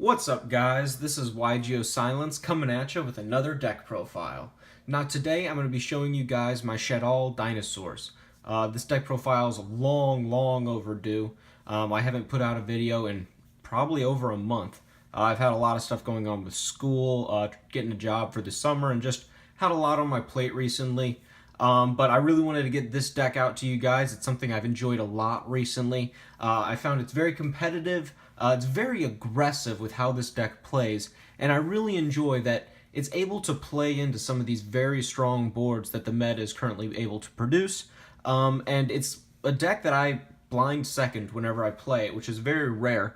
What's up, guys? This is YGO Silence coming at you with another deck profile. Now today I'm going to be showing you guys my Shaddoll Dinosaurs. This deck profile is long overdue. I haven't put out a video in probably over a month. I've had a lot of stuff going on with school, getting a job for the summer, and just had a lot on my plate recently. But I really wanted to get this deck out to you guys. It's something I've enjoyed a lot recently. I found it's very competitive. It's very aggressive with how this deck plays, and I really enjoy that it's able to play into some of these very strong boards that the meta is currently able to produce. And it's a deck that I blind second whenever I play it, which is very rare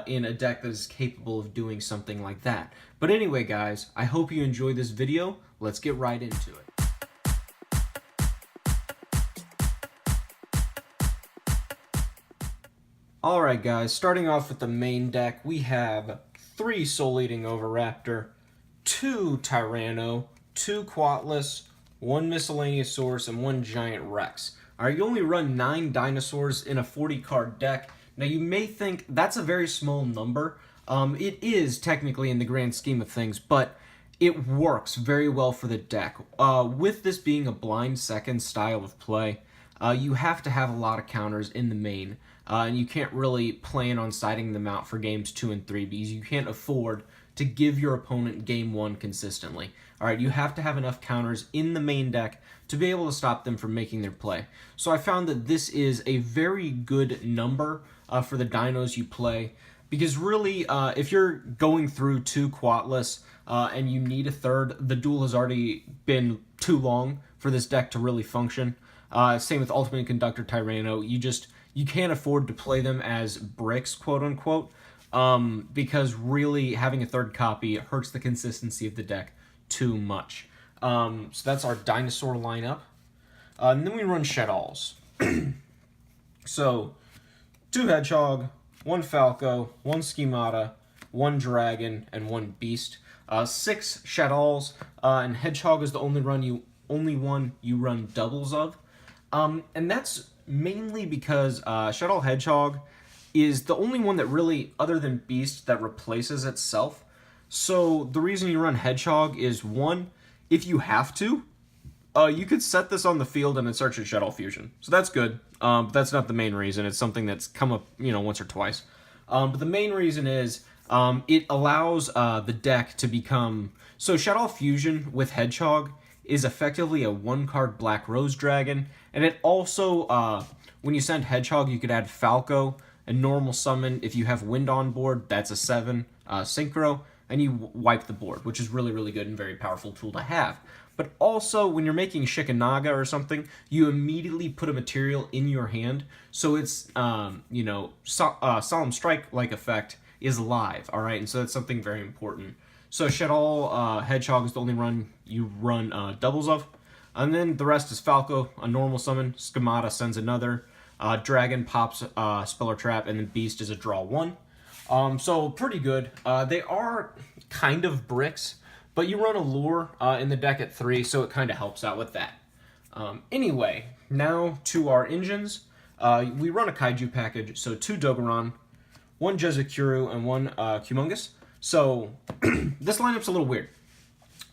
in a deck that is capable of doing something like that. But anyway, guys, I hope you enjoy this video. Let's get right into it. Alright guys, starting off with the main deck, we have 3 Soul Eating Oviraptor, 2 Tyranno, 2 Quatless, 1 Miscellaneous Source, and 1 Giant Rex. Alright, you only run 9 dinosaurs in a 40-card deck. Now you may think that's a very small number. It is technically in the grand scheme of things, but it works very well for the deck. With this being a blind second style of play, you have to have a lot of counters in the main. And you can't really plan on siding them out for games 2 and 3 because you can't afford to give your opponent game 1 consistently. Alright, you have to have enough counters in the main deck to be able to stop them from making their play. So I found that this is a very good number for the dinos you play, because really, if you're going through 2 Quatless and you need a third, the duel has already been too long for this deck to really function. Same with Ultimate Conductor Tyranno. You can't afford to play them as bricks, quote-unquote, because really having a third copy hurts the consistency of the deck too much. So that's our dinosaur lineup. And then we run Shaddolls. So, 2 Hedgehog, 1 Falco, 1 Schemata, 1 Dragon, and 1 Beast. 6 Shaddolls, and Hedgehog is the only one you run doubles of. And that's mainly because Shaddoll Hedgehog is the only one that really, other than Beast, that replaces itself. So the reason you run Hedgehog is, 1, if you have to, you could set this on the field and then search at Shaddoll Fusion. So that's good, but that's not the main reason. It's something that's come up, once or twice. But the main reason is it allows the deck to become... So Shaddoll Fusion with Hedgehog is effectively a 1-card Black Rose Dragon, and it also, when you send Hedgehog, you could add Falco, a normal summon. If you have Wind on board, that's a 7 Synchro, and you wipe the board, which is really good and very powerful tool to have. But also, when you're making Shikanaga or something, you immediately put a material in your hand, so it's, Solemn Strike-like effect is live, alright? And so that's something very important. So Shaddoll Hedgehog is the only run you run doubles of. And then the rest is Falco, a normal summon. Schemata sends another. Dragon pops Speller Trap, and then Beast is a draw 1. So pretty good. They are kind of bricks, but you run a lure in the deck at 3, so it kind of helps out with that. Anyway, now to our engines. We run a Kaiju package, so 2 Dogoran, 1 Jezekuru, and 1 Humongous. So, this lineup's a little weird,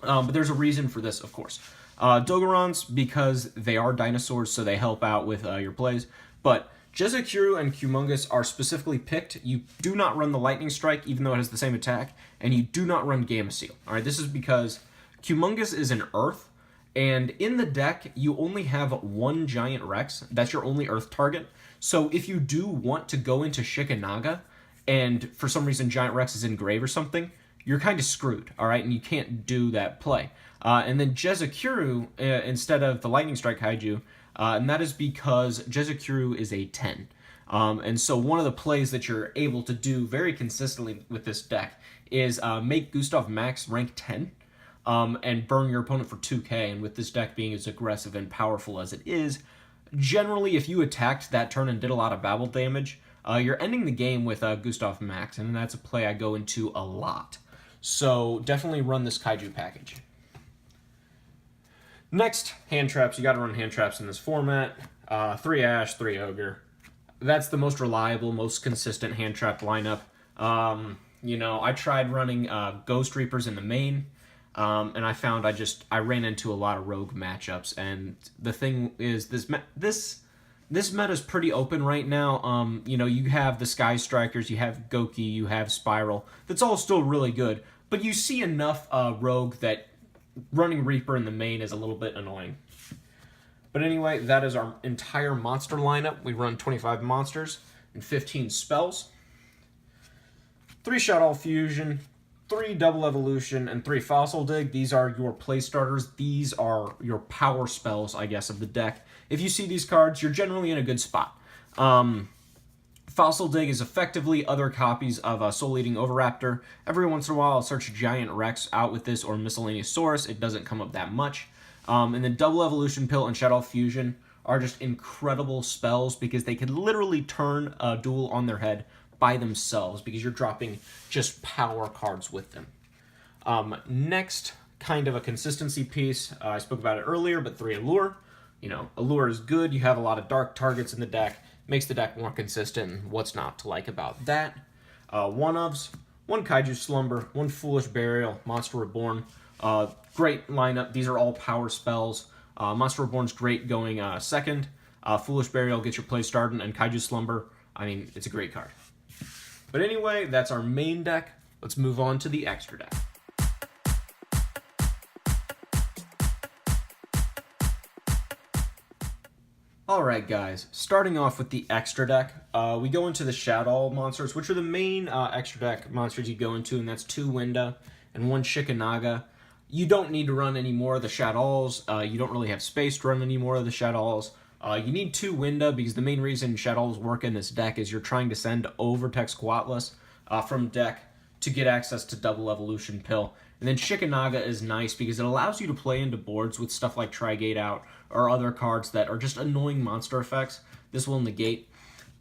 but there's a reason for this, of course. Dogorans, because they are dinosaurs, so they help out with your plays, but Jezekuru and Humongous are specifically picked. You do not run the Lightning Strike, even though it has the same attack, and you do not run Gamma Seal. Alright, this is because Humongous is an Earth, and in the deck, you only have 1 Giant Rex. That's your only Earth target. So if you do want to go into Shikanaga, and for some reason Giant Rex is in grave or something, you're kind of screwed, alright? And you can't do that play. And then Jezekuru, instead of the Lightning Strike Kaiju, and that is because Jezekuru is a 10. And so one of the plays that you're able to do very consistently with this deck is make Gustav Max rank 10, and burn your opponent for 2k, and with this deck being as aggressive and powerful as it is, generally if you attacked that turn and did a lot of babble damage, you're ending the game with Gustav Max, and that's a play I go into a lot. So definitely run this Kaiju package. Next, hand traps. You got to run hand traps in this format. 3 Ash, 3 Ogre. That's the most reliable, most consistent hand trap lineup. You know, I tried running Ghost Reapers in the main, and I found I ran into a lot of rogue matchups. And the thing is, this meta is pretty open right now. You know, you have the Sky Strikers, you have Goki, you have Spiral. That's all still really good, but you see enough rogue that running Reaper in the main is a little bit annoying. But anyway, that is our entire monster lineup. We run 25 monsters and 15 spells. 3 Shaddoll Fusion, 3 Double Evolution, and 3 Fossil Dig. These are your play starters. These are your power spells, I guess, of the deck. If you see these cards, you're generally in a good spot. Fossil Dig is effectively other copies of Soul Eating Oviraptor. Every once in a while, I'll search Giant Rex out with this or Miscellaneous Saurus. It doesn't come up that much. And then Double Evolution Pill and Shaddoll Fusion are just incredible spells because they can literally turn a duel on their head by themselves because you're dropping just power cards with them. Next, kind of a consistency piece. I spoke about it earlier, but 3 Allure. You know, Allure is good. You have a lot of dark targets in the deck. Makes the deck more consistent. What's not to like about that? 1-ofs, 1 Kaiju Slumber, 1 Foolish Burial, Monster Reborn. Great lineup. These are all power spells. Monster Reborn's great going second. Foolish Burial gets your play started, and Kaiju Slumber, I mean, it's a great card. But anyway, that's our main deck. Let's move on to the extra deck. Alright guys, starting off with the extra deck, we go into the Shaddoll monsters, which are the main extra deck monsters you go into, and that's 2 Winda and 1 Shikanaga. You don't need to run any more of the Shaddolls. You don't really have space to run any more of the Shaddolls. You need 2 Winda because the main reason Shaddolls work in this deck is you're trying to send Overtext Quatless from deck to get access to Double Evolution Pill. And then Shikanaga is nice because it allows you to play into boards with stuff like Trigate out or other cards that are just annoying monster effects. This will negate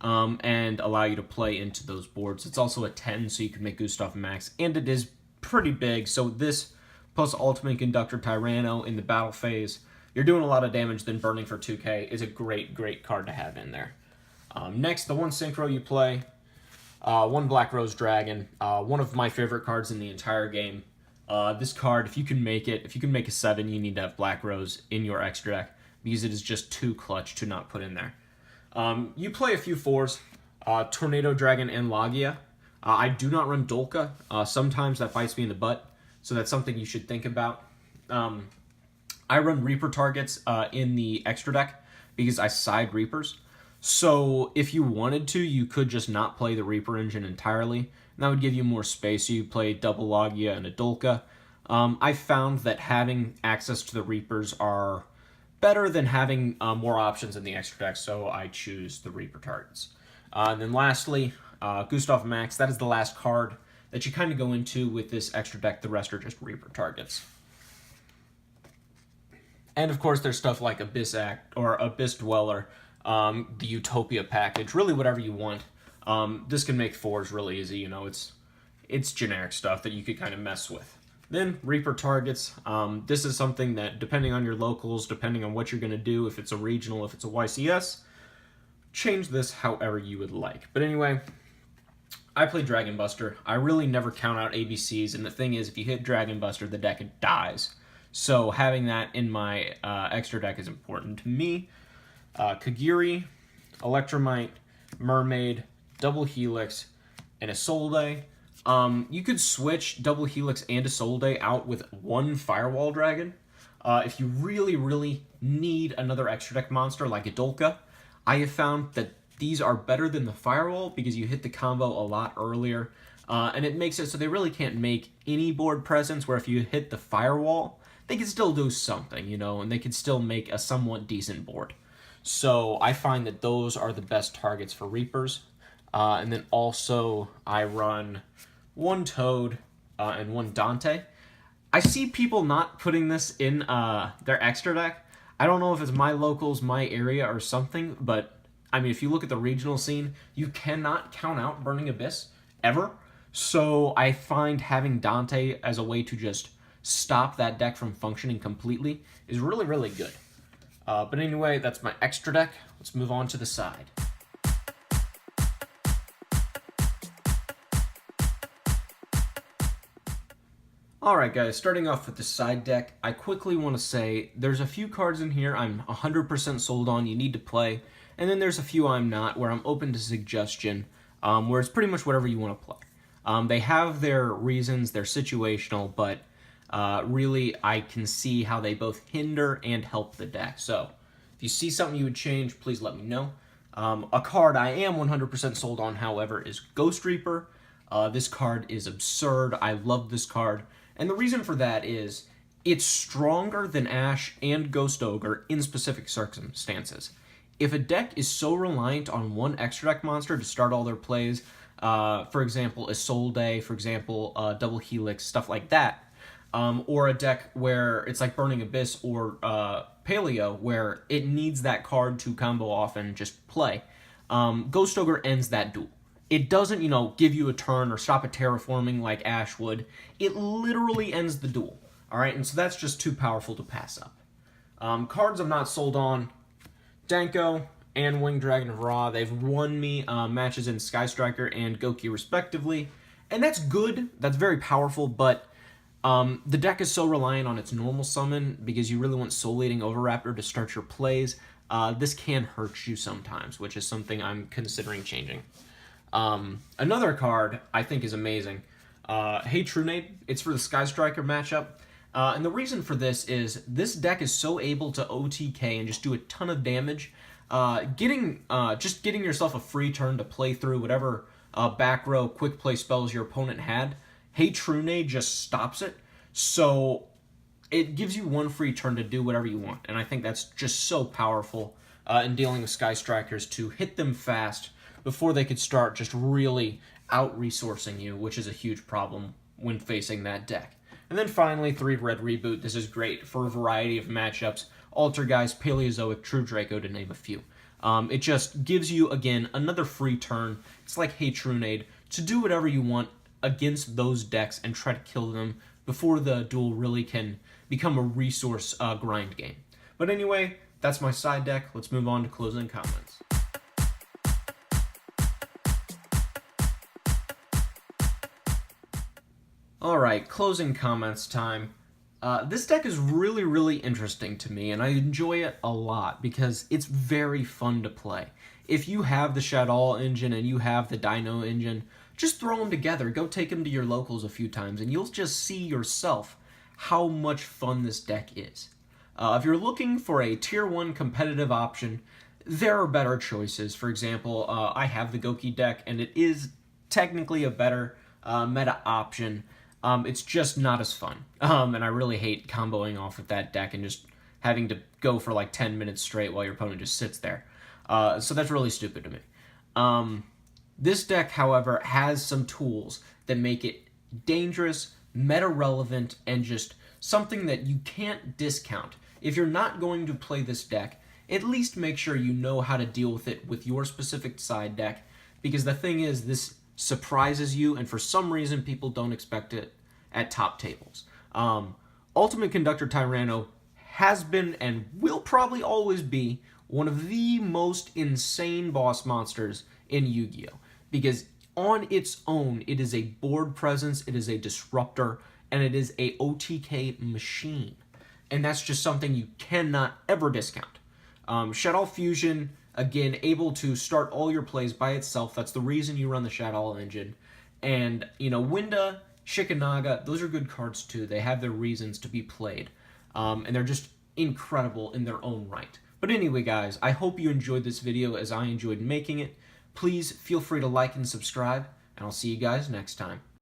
and allow you to play into those boards. It's also a 10, so you can make Gustav Max, and it is pretty big. So this plus Ultimate Conductor Tyranno in the battle phase, you're doing a lot of damage, then burning for 2k is a great card to have in there. Next, the 1 Synchro you play, 1 Black Rose Dragon, one of my favorite cards in the entire game. This card, if you can make a 7, you need to have Black Rose in your extra deck because it is just too clutch to not put in there. You play a few 4s, Tornado Dragon and Logia. I do not run Dolka. Sometimes that bites me in the butt, so that's something you should think about. I run Reaper targets in the extra deck because I side Reapers. So if you wanted to, you could just not play the Reaper engine entirely, and that would give you more space. So you play double Logia and a Dolka. I found that having access to the Reapers are better than having more options in the extra deck, so I choose the Reaper targets. And then lastly, Gustav Max. That is the last card that you kind of go into with this extra deck. The rest are just Reaper targets. And of course, there's stuff like Abyss Act or Abyss Dweller, the Utopia package, really whatever you want. This can make 4s really easy, you know, it's generic stuff that you could kind of mess with. Then Reaper targets. This is something that, depending on your locals, depending on what you're going to do, if it's a regional, if it's a YCS, change this however you would like. But anyway, I play Dragon Buster. I really never count out ABCs, and the thing is, if you hit Dragon Buster, the deck dies. So having that in my extra deck is important to me. Kagiri, Electromite, Mermaid, Double Helix, and Isolde. You could switch Double Helix and Isolde out with 1 Firewall Dragon. If you really need another extra deck monster like a Dolka, I have found that these are better than the Firewall because you hit the combo a lot earlier. And it makes it so they really can't make any board presence, where if you hit the Firewall, they can still do something, you know, and they can still make a somewhat decent board. So I find that those are the best targets for Reapers. And then also I run 1 Toad and 1 Dante. I see people not putting this in their extra deck. I don't know if it's my locals, my area, or something, but I mean, if you look at the regional scene, you cannot count out Burning Abyss, ever. So I find having Dante as a way to just stop that deck from functioning completely is really good. But anyway, that's my extra deck. Let's move on to the side. Alright guys, starting off with the side deck, I quickly want to say there's a few cards in here I'm 100% sold on, you need to play, and then there's a few I'm not, where I'm open to suggestion, where it's pretty much whatever you want to play. They have their reasons, they're situational, but really I can see how they both hinder and help the deck. So if you see something you would change, please let me know. A card I am 100% sold on, however, is Ghost Reaper. This card is absurd. I love this card. And the reason for that is it's stronger than Ash and Ghost Ogre in specific circumstances. If a deck is so reliant on one extra deck monster to start all their plays, for example, Isolde, for example, Double Helix, stuff like that, or a deck where it's like Burning Abyss or Paleo, where it needs that card to combo off and just play, Ghost Ogre ends that duel. It doesn't, give you a turn or stop a terraforming like Ash would. It literally ends the duel, all right? And so that's just too powerful to pass up. Cards I'm not sold on, Danko and Winged Dragon of Ra. They've won me matches in Sky Striker and Goki respectively, and that's good. That's very powerful, but the deck is so reliant on its normal summon because you really want Soul Eating Overraptor to start your plays. This can hurt you sometimes, which is something I'm considering changing. Another card I think is amazing. Hey Trunade, it's for the Sky Striker matchup. And the reason for this is this deck is so able to OTK and just do a ton of damage. Just getting yourself a free turn to play through whatever back row quick play spells your opponent had. Hey Trunade just stops it. So it gives you one free turn to do whatever you want. And I think that's just so powerful in dealing with Sky Strikers to hit them fast before they could start just really out-resourcing you, which is a huge problem when facing that deck. And then finally, 3-Red Reboot. This is great for a variety of matchups. Altergeist, Paleozoic, True Draco, to name a few. It just gives you, again, another free turn. It's like Hey Trunade, to do whatever you want against those decks and try to kill them before the duel really can become a resource grind game. But anyway, that's my side deck. Let's move on to closing comments. Alright, closing comments time. This deck is really, really interesting to me, and I enjoy it a lot because it's very fun to play. If you have the Shaddoll engine and you have the Dino engine, just throw them together. Go take them to your locals a few times, and you'll just see yourself how much fun this deck is. If you're looking for a Tier 1 competitive option, there are better choices. For example, I have the Goki deck, and it is technically a better meta option. It's just not as fun, and I really hate comboing off with that deck and just having to go for like 10 minutes straight while your opponent just sits there. So that's really stupid to me. This deck, however, has some tools that make it dangerous, meta-relevant, and just something that you can't discount. If you're not going to play this deck, at least make sure you know how to deal with it with your specific side deck, because the thing is, this surprises you, and for some reason people don't expect it at top tables. Ultimate Conductor Tyranno has been and will probably always be one of the most insane boss monsters in Yu-Gi-Oh! Because on its own, it is a board presence, it is a disruptor, and it is a OTK machine. And that's just something you cannot ever discount. Shaddoll Fusion, again, able to start all your plays by itself. That's the reason you run the Shaddoll engine. And, Winda, Shikanaga, those are good cards too. They have their reasons to be played. And they're just incredible in their own right. But anyway, guys, I hope you enjoyed this video as I enjoyed making it. Please feel free to like and subscribe, and I'll see you guys next time.